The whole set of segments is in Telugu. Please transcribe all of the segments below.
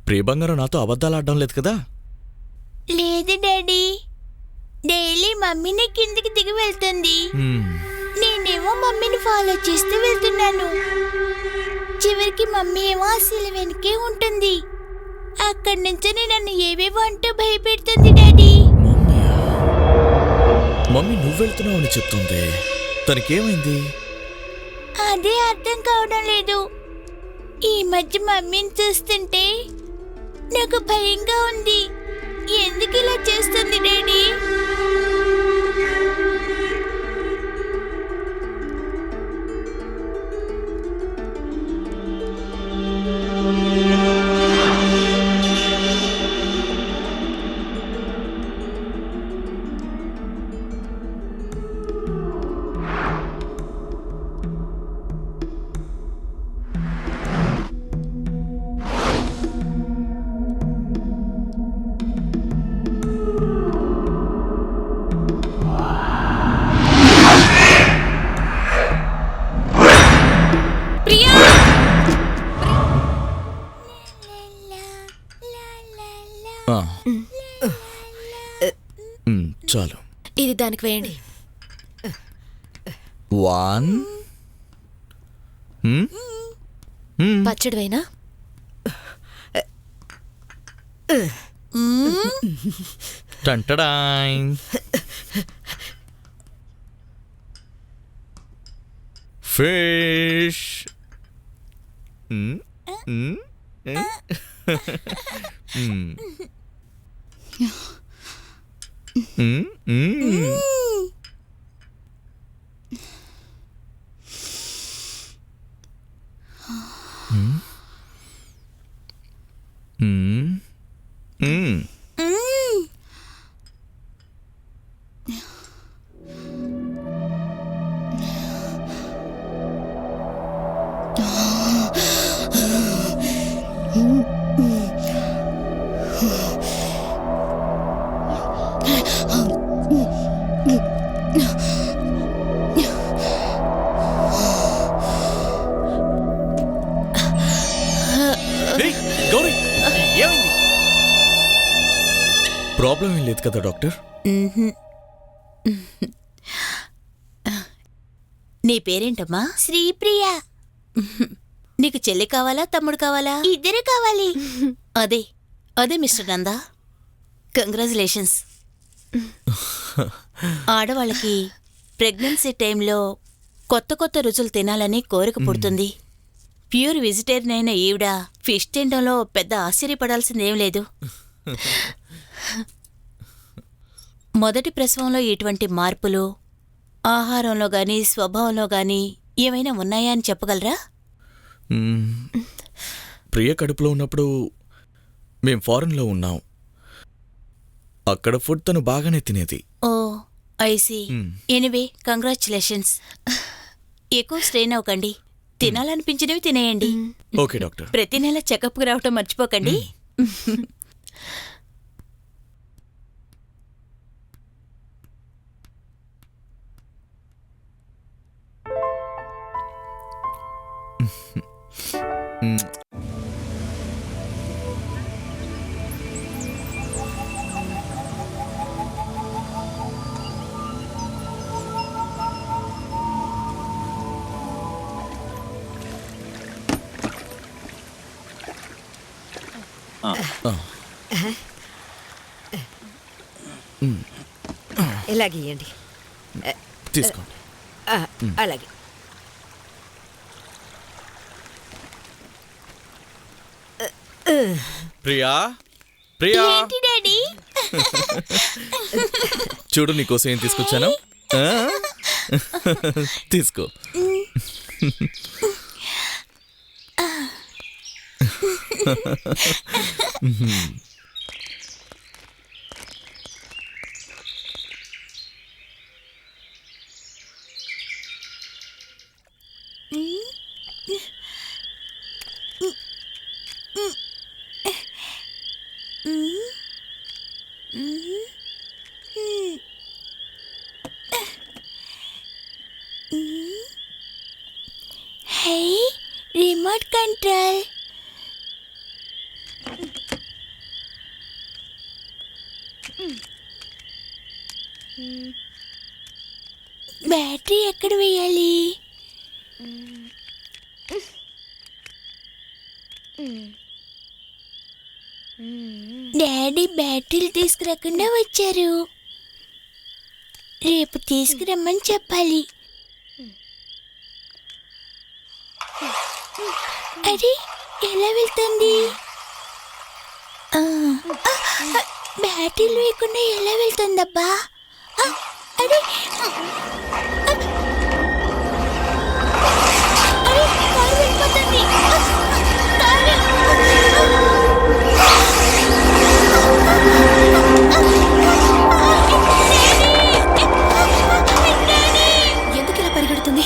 ప్రియ బంగారం నాతో అబద్ధాలు ఆడడం లేదు కదా? లేదు డాడీ, డైలీ మమ్మీని కిందికి దిగి వెళ్తుంది, నేనేమో మమ్మీని ఫాలో చేస్తూ వెళ్తున్నాను. చివరికి మమ్మీ ఏమో అసలు వెనకే ఉంటుంది. అక్కడి నుంచి నన్ను ఏవేవో అంటూ భయపెడుతుంది డాడీ. మమ్మీ నువ్వు వెళ్తున్నావు అని చెప్తుంది, తనకేమైంది? అదే అర్థం కావడం లేదు. ఈ మధ్య మమ్మీని చూస్తుంటే నాకు భయంగా ఉంది. ఎందుకు ఇలా చేస్తుంది డాడీ? చాలు, ఇది దానికి వేయండి. 1 పచ్చడి వేనా? టంటడాయ్. ఫిష్. ప్రాబ్లం ఏం లేదు కదా డాక్టర్? నీ పేరేంటమ్మా? శ్రీప్రియ. నీకు చెల్లి కావాలా, తమ్ముడు కావాలా? ఇద్దరు కావాలి. అదే అదే మిస్టర్ నందా, కంగ్రాచులేషన్స్. ఆడవాళ్ళకి ప్రెగ్నెన్సీ టైంలో కొత్త కొత్త రుచులు తినాలని కోరిక పుడుతుంది. ప్యూర్ వెజిటేరియన్ అయిన ఈవిడ ఫిష్ తినడంలో పెద్ద ఆశ్చర్యపడాల్సిందేం లేదు. మొదటి ప్రసవంలో ఇటువంటి మార్పులు ఆహారంలో గాని స్వభావంలో గాని ఏమైనా ఉన్నాయా అని చెప్పగలరా? ప్రియ కడుపులో ఉన్నప్పుడు మేం ఫారెన్లో ఉన్నాం. అక్కడ ఫుడ్ తను బాగానే తినేది. ఓ ఐసీ. Anyway congratulations. ఎక్కువ స్ట్రెయిన్ అవ్వకండి, తినాలనిపించినవి తినేయండి. Okay doctor. ప్రతి నెల చెకప్కి రావటం మర్చిపోకండి. ఇలాగేయండి, తీసుకోండి. అలాగే. ప్రియా, ప్రియా, ఏంటి డాడీ? చూడు నీకోసం ఏం తీసుకొచ్చాను. తీసుకో. హే, రిమోట్ కంట్రోల్. బ్యాటరీ ఎక్కడ వేయాలి? డాడీ బ్యాటరీలు తీసుకురాకుండా వచ్చారు. రేపు తీసుకురమ్మని చెప్పాలి. అరే ఎలా వెళ్తుంది? బ్యాటరీలు వేయకుండా ఎలా వెళ్తుందబ్బా? అరే కారు వెళ్ళిపోతుంది. ఎందుకు ఇలా పరిగెడుతుంది?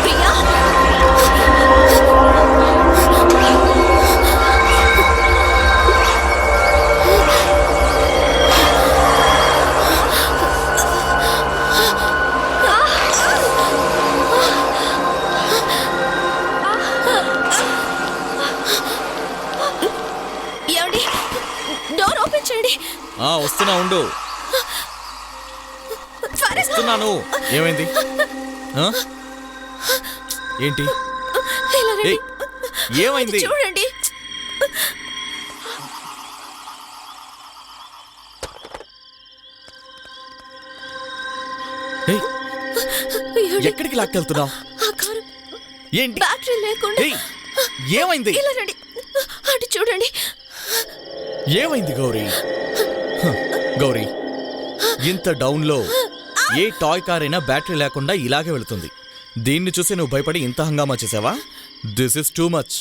ప్రియా, ఏమండి? డోర్ ఓపెన్ చేయండి. వస్తున్నా, ఉండు. వస్తున్నాను. ఏమైంది? ఆ? ఏంటి? ఇలా రండి. ఏయ్, ఏమైంది? అది చూడండి. ఏయ్, ఏమండి? ఎక్కడికి లాక్కెళ్తున్నావు? ఆ కారు ఏంటి? బ్యాటరీ లేకుండా. ఏయ్, ఏమైంది? ఇలా రండి. అటు చూడండి. ఏమైంది గౌరీ? గౌరీ, ఇంత డౌన్లో ఏ టాయ్ కార్ అయినా బ్యాటరీ లేకుండా ఇలాగే వెళుతుంది. దీన్ని చూసి నువ్వు భయపడి ఇంత హంగామా చేసావా? This is too much.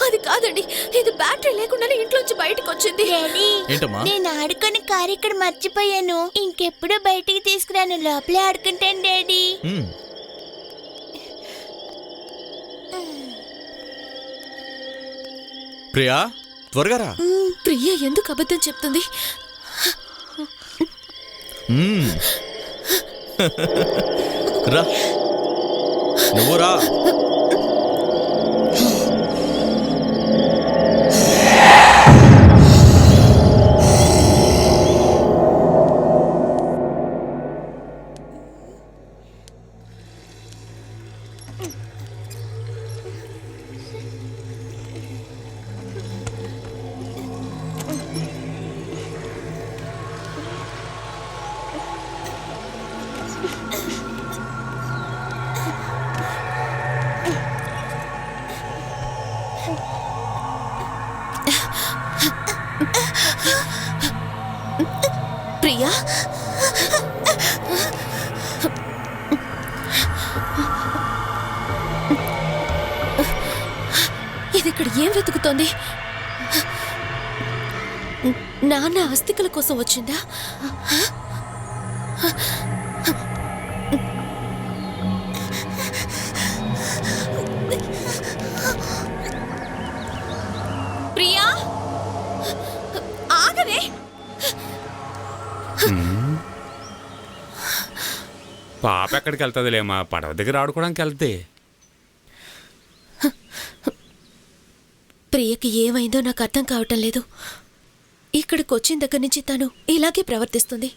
అది కాదండి, ఇది బ్యాటరీ లేకుండానే ఇంట్లోంచి బయటకు వచ్చింది. డాడీ, ఏంటమ్మా? నేను ఆడుకొని కారు ఇక్కడ మర్చిపోయాను. ఇంకెప్పుడు బయటికి తీసుకురాను, లోపలే ఆడుకుంటాను డాడీ. ప్రియా, త్వరగా రా. ప్రియ ఎందుకు అబద్ధం చెప్తుంది? రా, నువ్వు రా. ప్రియా, ఇది ఇక్కడ ఏం వెతుకుతోంది? నాన్న అస్థికల కోసం వచ్చిందా? ప్రియా, ఆగవే. పాప ఎక్కడికి వెళ్తుందిలేమా, పడవ దగ్గర ఆడుకోవడానికి వెళ్తే. ప్రియకి ఏమైందో నాకు అర్థం కావటం లేదు. ఇక్కడికి వచ్చిన దగ్గర నుంచి తను ఇలాగే ప్రవర్తిస్తుంది.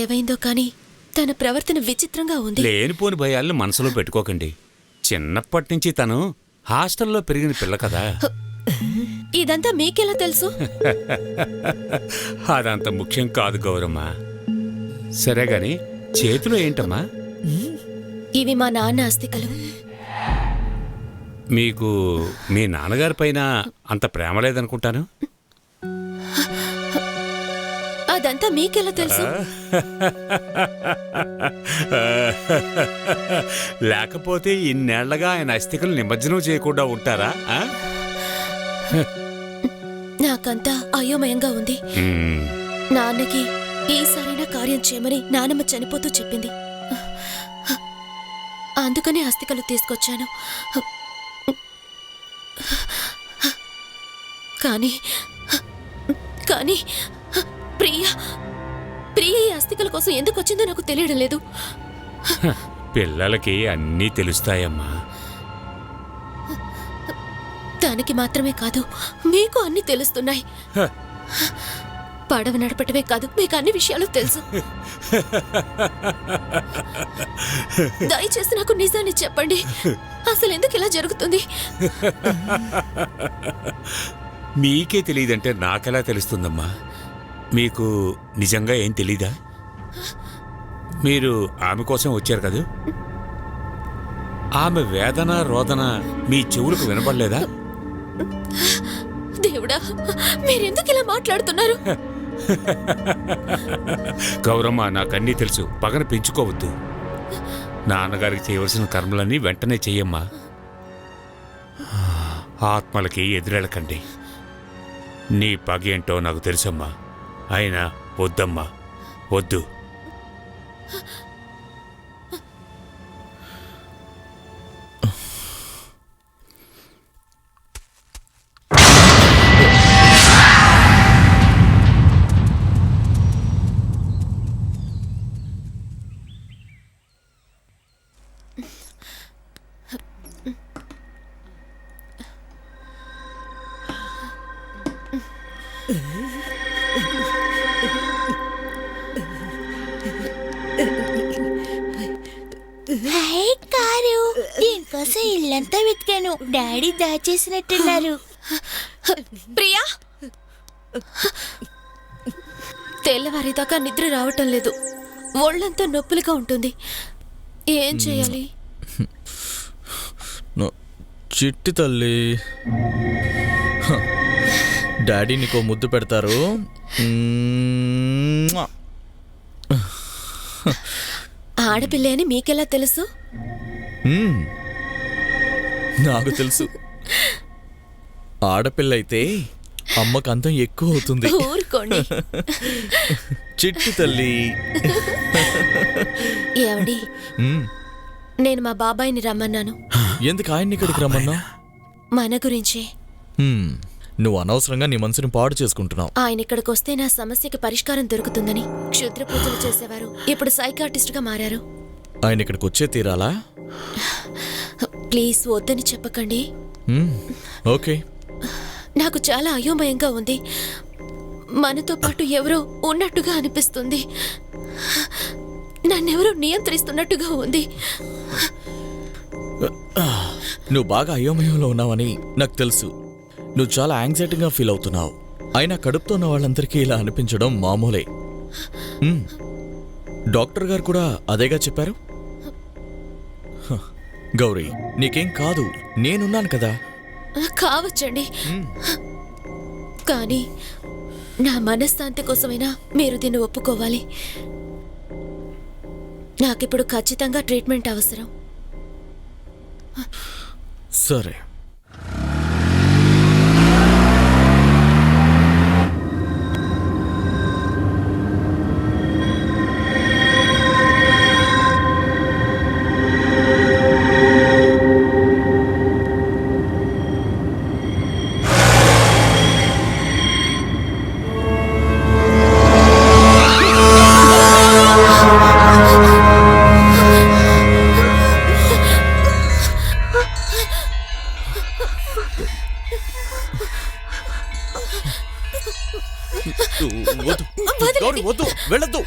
ఏమైందో కానీ తన ప్రవర్తన విచిత్రంగా ఉంది. లేనిపోని భయాలను మనసులో పెట్టుకోకండి. చిన్నప్పటి నుంచి తను హాస్టల్లో పెరిగిన పిల్ల కదా. ఇదంతా మీకెలా తెలుసు? అదంత ముఖ్యం కాదు గౌరమ్మ. సరే గాని చేతిలో ఏంటమ్మా? ఇవి మా నాన్న అస్థికలు. మీకు మీ నాన్నగారి పైన అంత ప్రేమ లేదనుకుంటాను. అదంతా మీకెలా తెలుసు? లేకపోతే ఇన్నేళ్లగా ఆయన అస్థికలు నిమజ్జనం చేయకుండా ఉంటారా? నాకంతా అయోమయంగా ఉంది. నాన్నకి ఈసారైనా కార్యం చేయమని నానమ్మ చనిపోతూ చెప్పింది. ఆ అందుకనే అస్థికలు తీసుకొచ్చాను. కానీ కానీ ప్రియ ప్రియ ఈ అస్థికల కోసం ఎందుకు వచ్చిందో నాకు తెలియడం లేదు. పిల్లలకి అన్నీ తెలుస్తాయమ్మా. దానికి మాత్రమే కాదు, మీకు అన్ని తెలుస్తున్నాయి. పడవ నడపటమే కాదు, మీకు అన్ని విషయాలు తెలుసు. దయచేసి నాకు నిజాన్ని చెప్పండి. అసలు ఎందుకు ఇలా జరుగుతుంది? మీకే తెలియదంటే నాకెలా తెలుస్తుందమ్మా? మీకు నిజంగా ఏం తెలీదా? మీరు ఆమె కోసం వచ్చారు కదా? ఆమె వేదన రోదన మీ చెవులకు వినపడలేదా? దేవుడా, మీరెందుకు ఇలా మాట్లాడుతున్నారు? గౌరమ్మ, నాకన్నీ తెలుసు. పగన పెంచుకోవద్దు. నాన్నగారికి చేయవలసిన కర్మలన్నీ వెంటనే చెయ్యమ్మా. ఆత్మలకి ఎదురెళ్ళకండి. నీ పగ ఏంటో నాకు తెలుసమ్మా. అయినా వద్దమ్మా, వద్దు. హాయ్ కారు, దీనికోసం ఇల్లంతా వెతికాను. డాడీ దాచేసినట్టున్నారు. ప్రియా, తెల్లవారేదాకా నిద్ర రావటం లేదు. ఒళ్ళంతా నొప్పులుగా ఉంటుంది. ఏం చేయాలి? చిట్టి తల్లి, డాడీ నీకో ముద్దు పెడతారు. ఆడపిల్ల అని మీకెలా తెలుసు? నాకు తెలుసు. ఆడపిల్ల అయితే అమ్మకు అంతం ఎక్కువ అవుతుంది. ఊరుకోండి. చిట్టి తల్లి. ఏమండి, నేను మా బాబాయిని రమ్మన్నాను. ఎందుకు ఆయన్ని ఇక్కడికి రమ్మన్నా? మన గురించే. నువ్వు అనవసరంగా నీ మనసుని పాడు చేసుకుంటున్నావు. ఆయన ఇక్కడికి వస్తే నా సమస్యకి పరిష్కారం దొరుకుతుందని క్షుద్ర పూజలు చేసేవారు. ఇప్పుడు సైకాట్రిస్ట్ గా మారారు. ఆయన ఇక్కడికి వచ్చే తీరాలా? ప్లీజ్ వద్దని చెప్పకండి. ఓకే. నాకు చాలా అయోమయంగా ఉంది. మనతో పాటు ఎవరో ఉన్నట్టుగా అనిపిస్తుంది. నన్నెవరో నియంత్రిస్తున్నట్టుగా ఉంది. నువ్వు బాగా అయోమయంలో ఉన్నావని నాకు తెలుసు. నువ్వు చాలా యాంగ్జైటీగా ఫీల్ అవుతున్నావు. అయినా కడుపుతో ఉన్న వాళ్ళందరికీ ఇలా అనిపించడం మామూలే. డాక్టర్ గారు కూడా అదేగా చెప్పారు. గౌరీ, నీకేం కాదు, నేనున్నాను కదా. కావచ్చండి, కానీ నా మనశ్శాంతి కోసమైనా మీరు దీన్ని ఒప్పుకోవాలి. నాకిప్పుడు ఖచ్చితంగా ట్రీట్మెంట్ అవసరం. సరే. వద్దు గౌరీ, వద్దు, వెళ్ళొద్దు.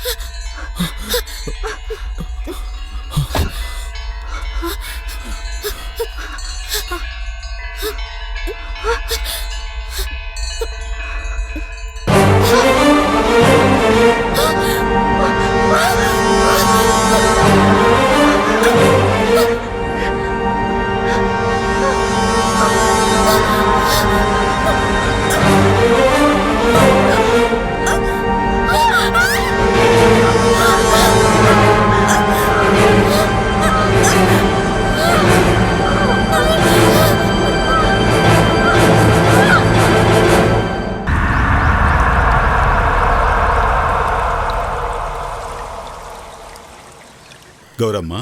గౌరమ్మ,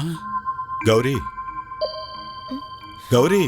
గౌరీ, గౌరీ